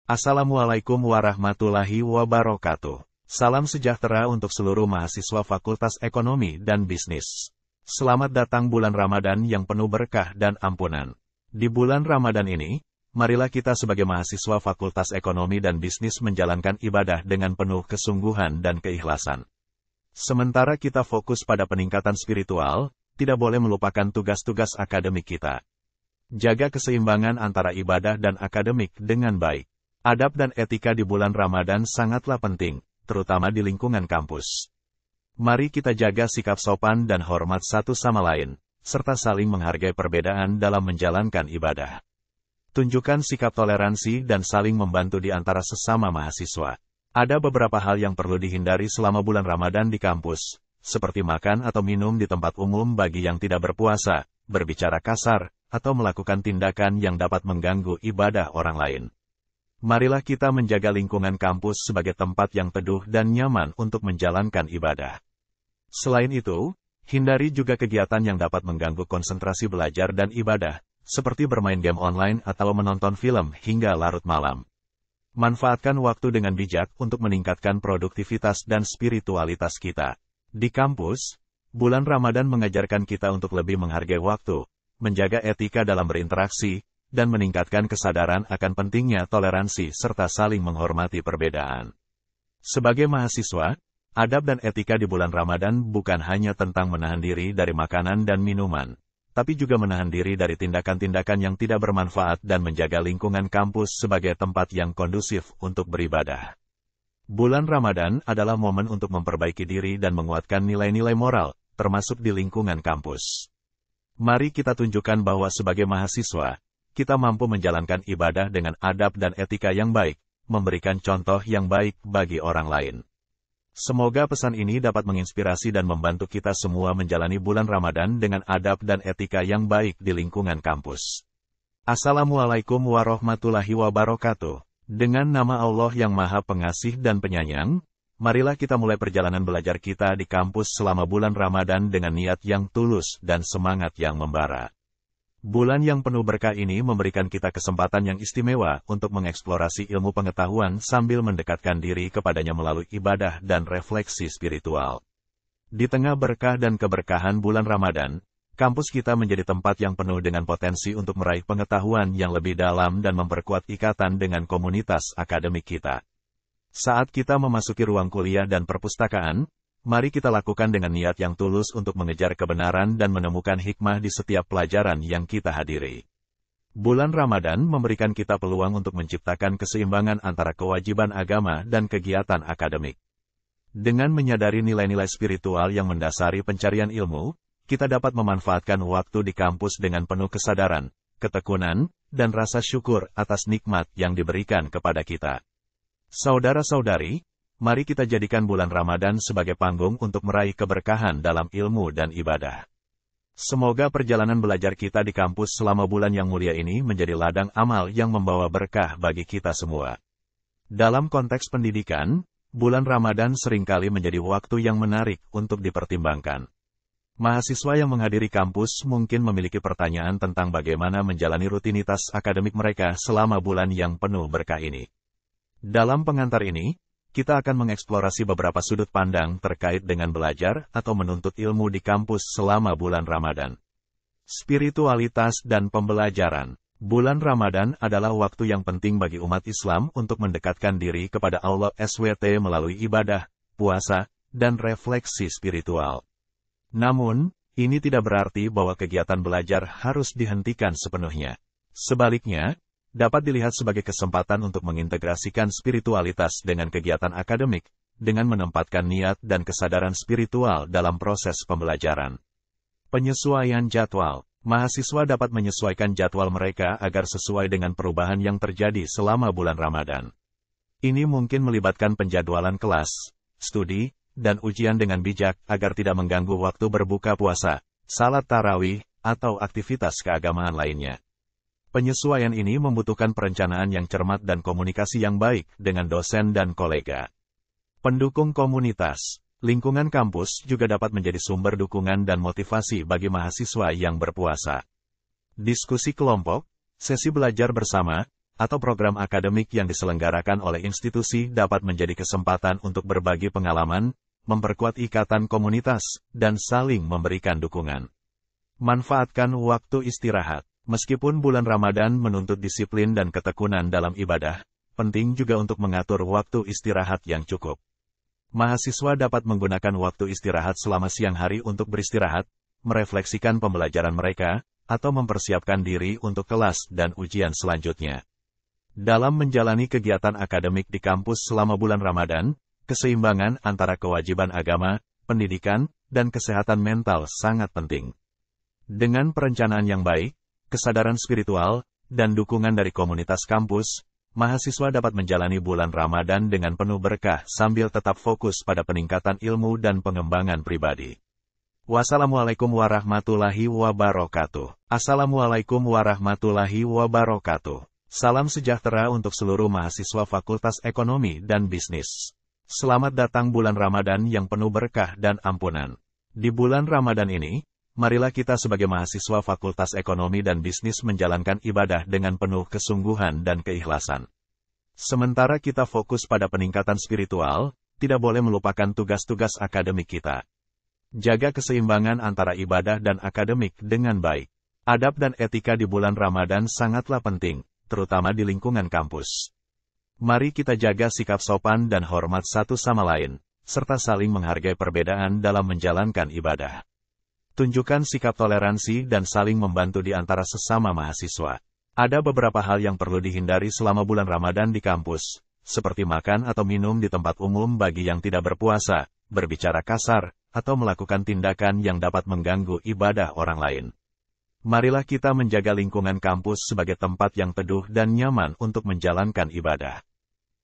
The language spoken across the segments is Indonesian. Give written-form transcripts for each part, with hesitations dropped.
Assalamualaikum warahmatullahi wabarakatuh. Salam sejahtera untuk seluruh mahasiswa Fakultas Ekonomi dan Bisnis. Selamat datang bulan Ramadan yang penuh berkah dan ampunan. Di bulan Ramadan ini, marilah kita sebagai mahasiswa Fakultas Ekonomi dan Bisnis menjalankan ibadah dengan penuh kesungguhan dan keikhlasan. Sementara kita fokus pada peningkatan spiritual, tidak boleh melupakan tugas-tugas akademik kita. Jaga keseimbangan antara ibadah dan akademik dengan baik. Adab dan etika di bulan Ramadan sangatlah penting, terutama di lingkungan kampus. Mari kita jaga sikap sopan dan hormat satu sama lain, serta saling menghargai perbedaan dalam menjalankan ibadah. Tunjukkan sikap toleransi dan saling membantu di antara sesama mahasiswa. Ada beberapa hal yang perlu dihindari selama bulan Ramadan di kampus, seperti makan atau minum di tempat umum bagi yang tidak berpuasa, berbicara kasar, atau melakukan tindakan yang dapat mengganggu ibadah orang lain. Marilah kita menjaga lingkungan kampus sebagai tempat yang teduh dan nyaman untuk menjalankan ibadah. Selain itu, hindari juga kegiatan yang dapat mengganggu konsentrasi belajar dan ibadah, seperti bermain game online atau menonton film hingga larut malam. Manfaatkan waktu dengan bijak untuk meningkatkan produktivitas dan spiritualitas kita. Di kampus, bulan Ramadan mengajarkan kita untuk lebih menghargai waktu, menjaga etika dalam berinteraksi, dan meningkatkan kesadaran akan pentingnya toleransi serta saling menghormati perbedaan. Sebagai mahasiswa, adab dan etika di bulan Ramadan bukan hanya tentang menahan diri dari makanan dan minuman, tapi juga menahan diri dari tindakan-tindakan yang tidak bermanfaat dan menjaga lingkungan kampus sebagai tempat yang kondusif untuk beribadah. Bulan Ramadan adalah momen untuk memperbaiki diri dan menguatkan nilai-nilai moral, termasuk di lingkungan kampus. Mari kita tunjukkan bahwa sebagai mahasiswa, kita mampu menjalankan ibadah dengan adab dan etika yang baik, memberikan contoh yang baik bagi orang lain. Semoga pesan ini dapat menginspirasi dan membantu kita semua menjalani bulan Ramadan dengan adab dan etika yang baik di lingkungan kampus. Assalamualaikum warahmatullahi wabarakatuh. Dengan nama Allah yang Maha Pengasih dan Penyayang, marilah kita mulai perjalanan belajar kita di kampus selama bulan Ramadan dengan niat yang tulus dan semangat yang membara. Bulan yang penuh berkah ini memberikan kita kesempatan yang istimewa untuk mengeksplorasi ilmu pengetahuan sambil mendekatkan diri kepadanya melalui ibadah dan refleksi spiritual. Di tengah berkah dan keberkahan bulan Ramadan, kampus kita menjadi tempat yang penuh dengan potensi untuk meraih pengetahuan yang lebih dalam dan memperkuat ikatan dengan komunitas akademik kita. Saat kita memasuki ruang kuliah dan perpustakaan, mari kita lakukan dengan niat yang tulus untuk mengejar kebenaran dan menemukan hikmah di setiap pelajaran yang kita hadiri. Bulan Ramadan memberikan kita peluang untuk menciptakan keseimbangan antara kewajiban agama dan kegiatan akademik. Dengan menyadari nilai-nilai spiritual yang mendasari pencarian ilmu, kita dapat memanfaatkan waktu di kampus dengan penuh kesadaran, ketekunan, dan rasa syukur atas nikmat yang diberikan kepada kita. Saudara-saudari, mari kita jadikan bulan Ramadan sebagai panggung untuk meraih keberkahan dalam ilmu dan ibadah. Semoga perjalanan belajar kita di kampus selama bulan yang mulia ini menjadi ladang amal yang membawa berkah bagi kita semua. Dalam konteks pendidikan, bulan Ramadan seringkali menjadi waktu yang menarik untuk dipertimbangkan. Mahasiswa yang menghadiri kampus mungkin memiliki pertanyaan tentang bagaimana menjalani rutinitas akademik mereka selama bulan yang penuh berkah ini. Dalam pengantar ini, kita akan mengeksplorasi beberapa sudut pandang terkait dengan belajar atau menuntut ilmu di kampus selama bulan Ramadan. Spiritualitas dan pembelajaran. Bulan Ramadan adalah waktu yang penting bagi umat Islam untuk mendekatkan diri kepada Allah SWT melalui ibadah, puasa, dan refleksi spiritual. Namun, ini tidak berarti bahwa kegiatan belajar harus dihentikan sepenuhnya. Sebaliknya, dapat dilihat sebagai kesempatan untuk mengintegrasikan spiritualitas dengan kegiatan akademik, dengan menempatkan niat dan kesadaran spiritual dalam proses pembelajaran. Penyesuaian jadwal. Mahasiswa dapat menyesuaikan jadwal mereka agar sesuai dengan perubahan yang terjadi selama bulan Ramadan. Ini mungkin melibatkan penjadwalan kelas, studi, dan ujian dengan bijak agar tidak mengganggu waktu berbuka puasa, salat tarawih, atau aktivitas keagamaan lainnya. Penyesuaian ini membutuhkan perencanaan yang cermat dan komunikasi yang baik dengan dosen dan kolega. Pendukung komunitas. Lingkungan kampus juga dapat menjadi sumber dukungan dan motivasi bagi mahasiswa yang berpuasa. Diskusi kelompok, sesi belajar bersama, atau program akademik yang diselenggarakan oleh institusi dapat menjadi kesempatan untuk berbagi pengalaman, memperkuat ikatan komunitas, dan saling memberikan dukungan. Manfaatkan waktu istirahat. Meskipun bulan Ramadan menuntut disiplin dan ketekunan dalam ibadah, penting juga untuk mengatur waktu istirahat yang cukup. Mahasiswa dapat menggunakan waktu istirahat selama siang hari untuk beristirahat, merefleksikan pembelajaran mereka, atau mempersiapkan diri untuk kelas dan ujian selanjutnya. Dalam menjalani kegiatan akademik di kampus selama bulan Ramadan, keseimbangan antara kewajiban agama, pendidikan, dan kesehatan mental sangat penting. Dengan perencanaan yang baik, kesadaran spiritual, dan dukungan dari komunitas kampus, mahasiswa dapat menjalani bulan Ramadan dengan penuh berkah sambil tetap fokus pada peningkatan ilmu dan pengembangan pribadi. Wassalamualaikum warahmatullahi wabarakatuh. Assalamualaikum warahmatullahi wabarakatuh. Salam sejahtera untuk seluruh mahasiswa Fakultas Ekonomi dan Bisnis. Selamat datang bulan Ramadan yang penuh berkah dan ampunan. Di bulan Ramadan ini, marilah kita sebagai mahasiswa Fakultas Ekonomi dan Bisnis menjalankan ibadah dengan penuh kesungguhan dan keikhlasan. Sementara kita fokus pada peningkatan spiritual, tidak boleh melupakan tugas-tugas akademik kita. Jaga keseimbangan antara ibadah dan akademik dengan baik. Adab dan etika di bulan Ramadan sangatlah penting, terutama di lingkungan kampus. Mari kita jaga sikap sopan dan hormat satu sama lain, serta saling menghargai perbedaan dalam menjalankan ibadah. Tunjukkan sikap toleransi dan saling membantu di antara sesama mahasiswa. Ada beberapa hal yang perlu dihindari selama bulan Ramadan di kampus, seperti makan atau minum di tempat umum bagi yang tidak berpuasa, berbicara kasar, atau melakukan tindakan yang dapat mengganggu ibadah orang lain. Marilah kita menjaga lingkungan kampus sebagai tempat yang teduh dan nyaman untuk menjalankan ibadah.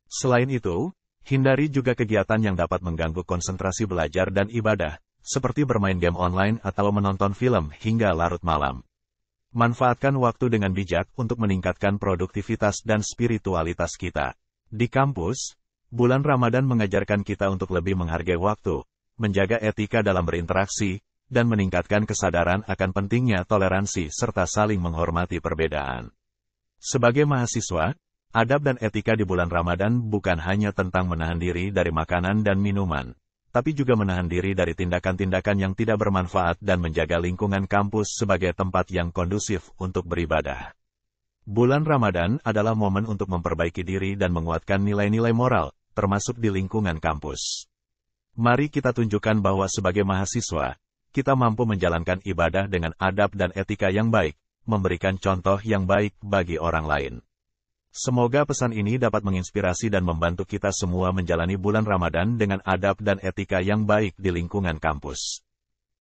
Selain itu, hindari juga kegiatan yang dapat mengganggu konsentrasi belajar dan ibadah, seperti bermain game online atau menonton film hingga larut malam. Manfaatkan waktu dengan bijak untuk meningkatkan produktivitas dan spiritualitas kita. Di kampus, bulan Ramadan mengajarkan kita untuk lebih menghargai waktu, menjaga etika dalam berinteraksi, dan meningkatkan kesadaran akan pentingnya toleransi serta saling menghormati perbedaan. Sebagai mahasiswa, adab dan etika di bulan Ramadan bukan hanya tentang menahan diri dari makanan dan minuman, tapi juga menahan diri dari tindakan-tindakan yang tidak bermanfaat dan menjaga lingkungan kampus sebagai tempat yang kondusif untuk beribadah. Bulan Ramadan adalah momen untuk memperbaiki diri dan menguatkan nilai-nilai moral, termasuk di lingkungan kampus. Mari kita tunjukkan bahwa sebagai mahasiswa, kita mampu menjalankan ibadah dengan adab dan etika yang baik, memberikan contoh yang baik bagi orang lain. Semoga pesan ini dapat menginspirasi dan membantu kita semua menjalani bulan Ramadan dengan adab dan etika yang baik di lingkungan kampus.